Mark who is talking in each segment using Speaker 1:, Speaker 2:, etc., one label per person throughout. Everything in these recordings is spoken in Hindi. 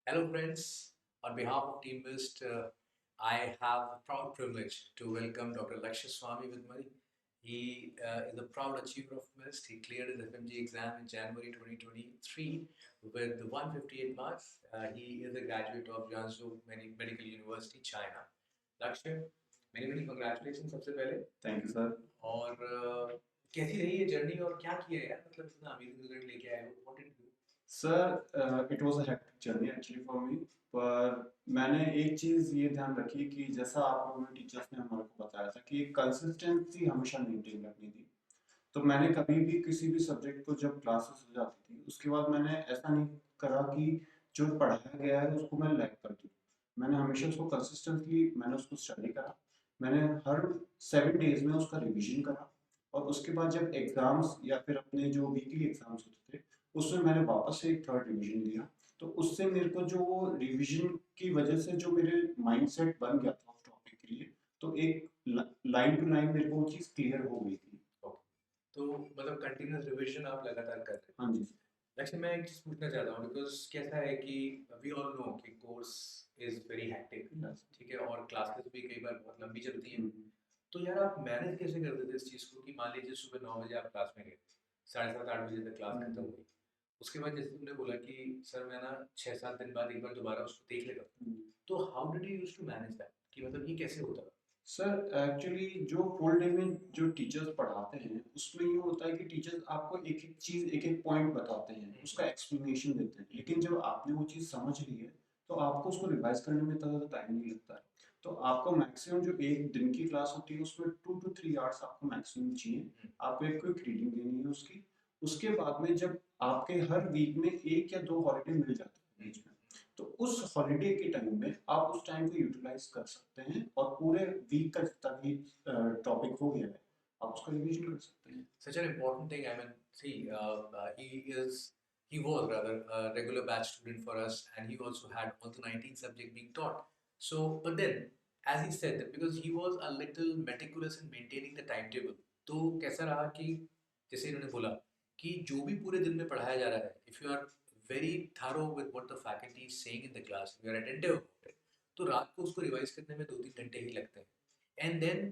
Speaker 1: Hello, friends. On behalf of Team Mist, I have the proud privilege to welcome Dr. Lakshya Swami with me. He is a proud achiever of Mist. He cleared his FMG exam in January 2023 with 158 marks. He is a graduate of Jiangsu Medical University, China. Lakshya, many many congratulations सबसे पहले.
Speaker 2: Thank you sir.
Speaker 1: और कैसी रही ये जर्नी और क्या किया है यार मतलब इतना अमेजिंग रिजल्ट लेके आए हो what did you
Speaker 2: sir it was a hectic journey actually for me. पर मैंने एक चीज़ ये ध्यान रखी कि जैसा आप लोगों ने टीचर्स ने हमारे को बताया था कि कंसिस्टेंसी हमेशा मेंटेन रखनी थी। तो मैंने कभी भी किसी भी सब्जेक्ट को जब क्लासेस हो जाती थी उसके बाद मैंने ऐसा नहीं करा कि जो पढ़ाया गया है उसको मैं लैग कर दूँ। मैंने हमेशा उसको कंसिस्टेंटली मैंने उसको स्टडी करा। मैंने हर 7 डेज में उसका रिवीजन करा। और उसके बाद जब एग्जाम्स या फिर अपने जो वीकली एग्जाम्स होते थे उसमें मैंने वापस से एक थर्ड रिवीजन दिया। तो उससे मेरे को जो रिवीजन की वजह से जो मेरे माइंडसेट बन गया था उस टॉपिक के लिए, तो एक लाइन टू लाइन मेरे को वो चीज़ क्लियर हो गई थी।
Speaker 1: तो मतलब कंटिन्यूअस रिवीजन आप लगातार कर रहे हैं
Speaker 2: हाँ जी।
Speaker 1: वैसे मैं एक चीज़ पूछना चाहता हूँ बिकॉज कैसा है कि वी ऑल नो कि course is very hectic
Speaker 2: Yes.
Speaker 1: ठीक है और क्लासेस भी कई बार बहुत लंबी चलती हैं
Speaker 2: हम्म।
Speaker 1: तो यार आप मैनेज कैसे करते थे इस चीज़ को कि मान लीजिए सुबह 9 बजे आप क्लास में गए 7:30 8 बजे तक क्लास खत्म हुई उसके बाद जैसे तुमने बोला कि सर मैं ना 6 7 दिन बाद एक बार दोबारा उसको देख लेगा तो how did you use to manage that कि मतलब ये कैसे होता
Speaker 2: सर एक्चुअली जो फुल डे में जो टीचर्स पढ़ाते हैं उसमें ये होता है कि टीचर्स आपको एक एक चीज़ एक एक पॉइंट बताते हैं, उसका एक्सप्लेनेशन देते हैं। लेकिन जब आपने वो चीज़ समझ ली है तो आपको उसको रिवाइज करने में इतना ज़्यादा टाइम नहीं लगता है। तो आपको मैक्सिमम जो एक दिन की क्लास होती है उसमें 2 to 3 आवर्स आपको मैक्सिमम चाहिए। आपको एक क्विक रीडिंग देनी है उसकी। उसके बाद में जब आपके हर वीक में 1 या 2 हॉलीडे मिल जाते हैं बीच में, तो उस हॉलीडे के टाइम में आप उस टाइम को यूटिलाइज कर सकते हैं और पूरे वीक का जितना भी टॉपिक हो गया है आप उसका रिवीजन कर सकते हैं।
Speaker 1: such an important thing. I mean, see, he was rather a regular batch student for us, and he also had all the 19 subject being taught. So, but then, as he said, that because he was a little meticulous in maintaining the timetable, तो कैसा रहा कि जैसे इन्होंने बोला कि जो भी पूरे दिन में पढ़ाया जा रहा है, if you are very thorough with what the faculty is saying in the class, if you are attentive about it, तो रात को उसको रिवाइज करने में 2 3 घंटे ही लगते हैं. And then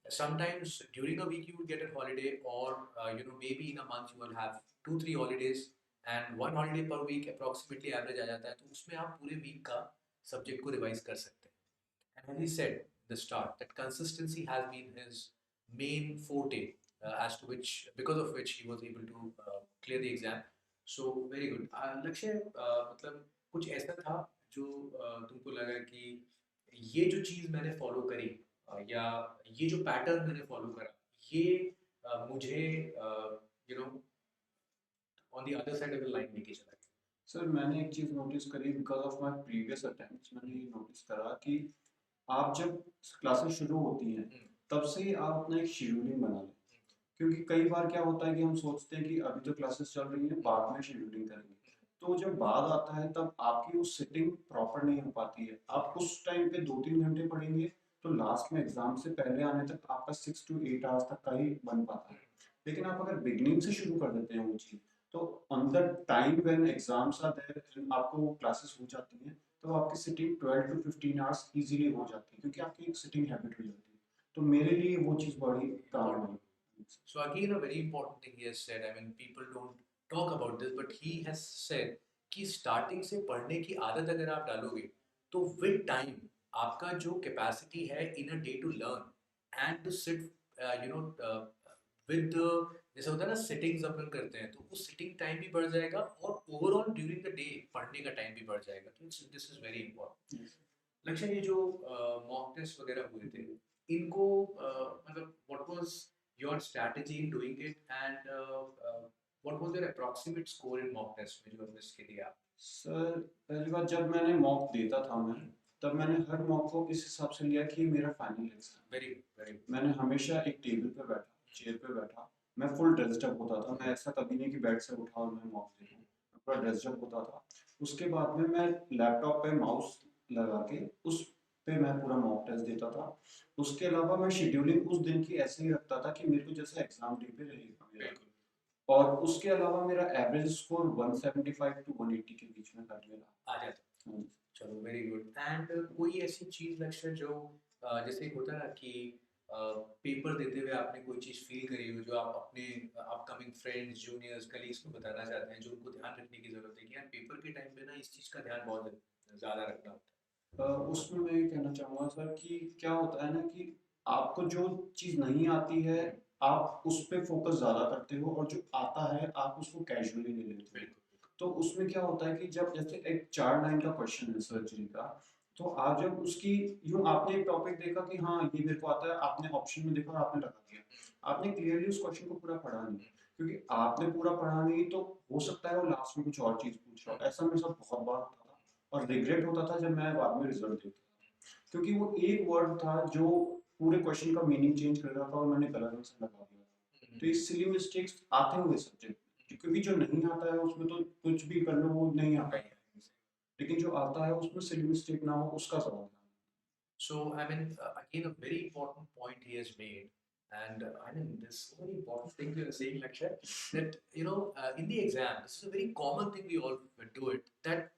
Speaker 1: sometimes during a week you will get a holiday or maybe in a month you will have 2 3 holidays and one holiday per week approximately average आ जाता है तो उसमें आप पूरे वीक का सब्जेक्ट को रिवाइज कर सकते हैं and as he said at the start that consistency has been his main forte as to which because of which he was able to clear the exam so very good लक्ष्य मतलब कुछ ऐसा था जो तुमको लगा कि ये जो चीज़ मैंने फॉलो करी या ये जो पैटर्न मैंने फॉलो करा ये मुझे you know on the other side of the line लेके चला गया
Speaker 2: सर मैंने एक चीज़ नोटिस करी because of my previous attempts. मैंने ये नोटिस करा कि आप जब क्लासेस शुरू होती हैं तब से ही आप अपना एक शेड्यूलिंग बना लें। क्योंकि कई बार क्या होता है कि हम सोचते हैं कि अभी तो क्लासेस चल रही हैं बाद में शेड्यूलिंग करेंगे। तो जब बाद आता है तब आपकी वो सिटिंग प्रॉपर नहीं हो पाती है। आप उस टाइम पे 2 3 घंटे पढ़ेंगे तो लास्ट में एग्जाम से पहले आने तक आपका 6 to 8 आवर्स तक का ही बन पाता है। लेकिन आप अगर बिगनिंग से शुरू कर देते हैं वो चीज़ तो on the time when exams are there आपको वो क्लासेस हो जाती हैं तो आपकी सिटिंग 12 to 15 आवर्स इजीली हो जाती है क्योंकि आपकी एक सिटिंग हैबिट हो जाती है। तो मेरे लिए वो चीज़ बड़ी काम आई।
Speaker 1: So again, a very important thing he has said. I mean, people don't talk about this, but he has said कि स्टार्टिंग से पढ़ने की आदत अगर आप डालोगे तो विद टाइम आपका जो कैपेसिटी है in a day to learn and to sit with जैसे होता है ना सिटिंग्स अपन करते हैं तो वो सिटिंग टाइम भी बढ़ जाएगा और ओवरऑल ड्यूरिंग द डे पढ़ने का टाइम भी बढ़ जाएगा तो दिस इज वेरी इंपॉर्टेंट लक्ष्य ये जो मॉक टेस्ट वगैरह हुए थे इनको मतलब what was your strategy in doing it and what was your approximate score in mock test में जो मिस के दिया
Speaker 2: सर पहली बार जब मैंने मॉक देता था मैं तब मैंने हर मॉक को इस हिसाब से लिया कि ये मेरा फाइनल एग्जाम।
Speaker 1: वेरी वेरी
Speaker 2: मैंने हमेशा एक टेबल पे बैठा चेयर पे बैठा। मैं फुल ड्रेस्ड अप होता था। मैं ऐसा कभी नहीं कि बेड से उठा और मैं मॉक दे दूं। मैं पूरा ड्रेस्ड अप होता था। उसके बाद में मैं लैपटॉप पे माउस लगा के उस पे मैं पूरा मॉक टेस्ट देता था। उसके अलावा मैं शेड्यूलिंग उस दिन की ऐसे ही रखता था कि मेरे को जैसे एग्जाम डे पे रहेगा मेरा।
Speaker 1: बिल्कुल
Speaker 2: और उसके अलावा मेरा एवरेज स्कोर 175 to 180 के बीच में कर लेगा
Speaker 1: आ जाता चलो वेरी गुड। एंड कोई ऐसी चीज लक्ष्य जो जैसे होता है ना कि पेपर देते हुए आपने कोई चीज फील करी हो जो आप अपने अपकमिंग फ्रेंड्स जूनियर्स कलीग्स को बताना चाहते हैं, जो उनको ध्यान रखने की जरूरत है कि यार पेपर के टाइम पे ना इस चीज का ध्यान बहुत ज्यादा रखना होता
Speaker 2: उसमें मैं ये कहना चाहूँगा सर कि क्या होता है ना कि आपको जो चीज़ नहीं आती है,
Speaker 1: है।
Speaker 2: आप उस पे फ़ोकस ज़्यादा करते हो और जो आता है, आप उसको कैजुअली ले लेते हो।
Speaker 1: बिल्कुल बिल्कुल।
Speaker 2: तो उसमें क्या होता है कि जब जैसे एक 4 लाइन का क्वेश्चन है सर्जरी का, तो आप जब उसकी यूँ आपने एक टॉपिक देखा कि हाँ, ये मेरे को आता है, आपने ऑप्शन में देखा और आपने लगा दिया। आपने क्लियरली उस क्वेश्चन को पूरा पढ़ा नहीं, क्योंकि आपने पूरा पढ़ा नहीं तो हो सकता है वो लास्ट में कुछ और चीज़ पूछ रहा हो। ऐसा मेरे साथ बहुत बार होता था और रिग्रेट होता था जब मैं बाद में रिजल्ट देखता था। क्योंकि वो एक वर्ड था जो पूरे क्वेश्चन का मीनिंग चेंज कर रहा था और मैंने गलत आंसर लगा दिया था। तो ये सिली मिस्टेक्स आते हुए सब्जेक्ट, क्योंकि जो नहीं आता है उसमें तो कुछ भी कर लो वो नहीं आता, लेकिन जो आता है उसमें सिली मिस्टेक ना हो उसका सवाल था।
Speaker 1: So, I mean, again, a very important point he has made. And I mean, this so many important things you are saying, Lakshay, that, in the exam, this is a very common thing we all do it, that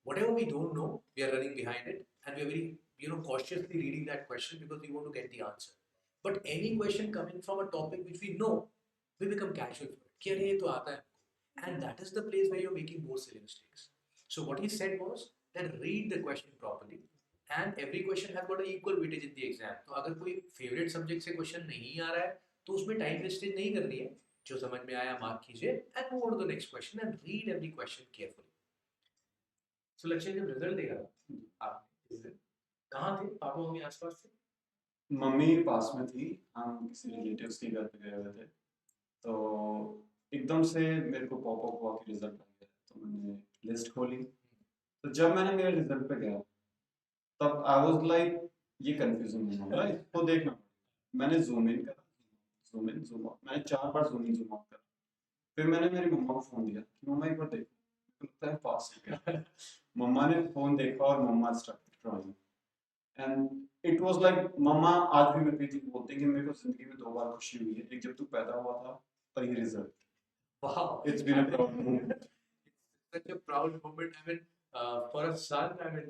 Speaker 1: whatever we don't know, we are running behind it and we are very, cautiously reading that question because we want to get the answer. But any question coming from a topic which we know, we become casual for it. कि अरे ये तो आता है हमको. And that is the place where you're making more silly mistakes. So what he said was that read the question properly and every question has got an equal weightage in the exam. तो अगर कोई favorite subject से question नहीं आ रहा है तो उसमें time wastage नहीं करनी है. जो समझ में आया मार्क कीजिए and move on to the next question and read every question carefully. So लक्ष्य जब रिजल्ट देखा आपने इस दिन कहाँ थे? पापा मम्मी आसपास थे?
Speaker 2: मम्मी पास में थी, हम किसी रिलेटिव्स के घर पे गए हुए थे, तो एकदम से मेरे को पॉपअप हुआ कि रिजल्ट आ गया, तो मैंने लिस्ट खोली। तो जब मैंने मेरे रिजल्ट पे गया तब आई वाज लाइक ये कंफ्यूजिंग हो रहा है, इसको देखना पड़ेगा। मैंने जूम इन करा, जूम इन जूम आउट, मैंने 4 बार जूम इन जूम आउट करा। फिर मैंने मेरी मम्मा को फ़ोन दिया कि मम्मा एक बार देखो, मेरे को लगता है पास हो गया। मम्मा ने फ़ोन देखा और mama started crying and it was like mama आज भी मेरे को ये चीज़ बोलते हैं कि मेरे को ज़िंदगी में 2 बार खुशी हुई है, एक जब तू पैदा हुआ था और ये result.
Speaker 1: Wow,
Speaker 2: it's been
Speaker 1: I
Speaker 2: a
Speaker 1: mean,
Speaker 2: proud moment.
Speaker 1: it's such a proud moment. I mean, for a son, I mean,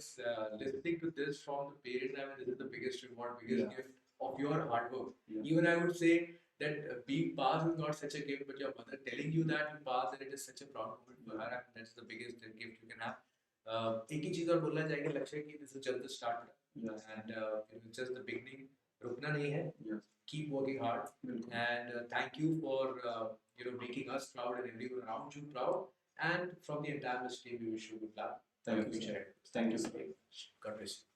Speaker 1: listening to this from the parent, I mean, this is the biggest reward, biggest
Speaker 2: Yeah.
Speaker 1: gift of your hard work.
Speaker 2: Yeah.
Speaker 1: Even I would say that being passed is not such a gift, but your mother telling you that you passed, and it is such a proud moment for her. And that's the biggest gift you can have. एक ही चीज और बोलना चाहेंगे लक्ष्य कि this is just the start
Speaker 2: Yes.
Speaker 1: And it's just the beginning. रुकना नहीं है.
Speaker 2: Yes.
Speaker 1: Keep working hard.
Speaker 2: बिल्कुल।
Speaker 1: And thank you for making us proud and everyone around you proud. And from the entire team, we wish you good luck for
Speaker 2: Thank
Speaker 1: your
Speaker 2: you, sir.
Speaker 1: future.
Speaker 2: Thank you, sir.
Speaker 1: God bless you.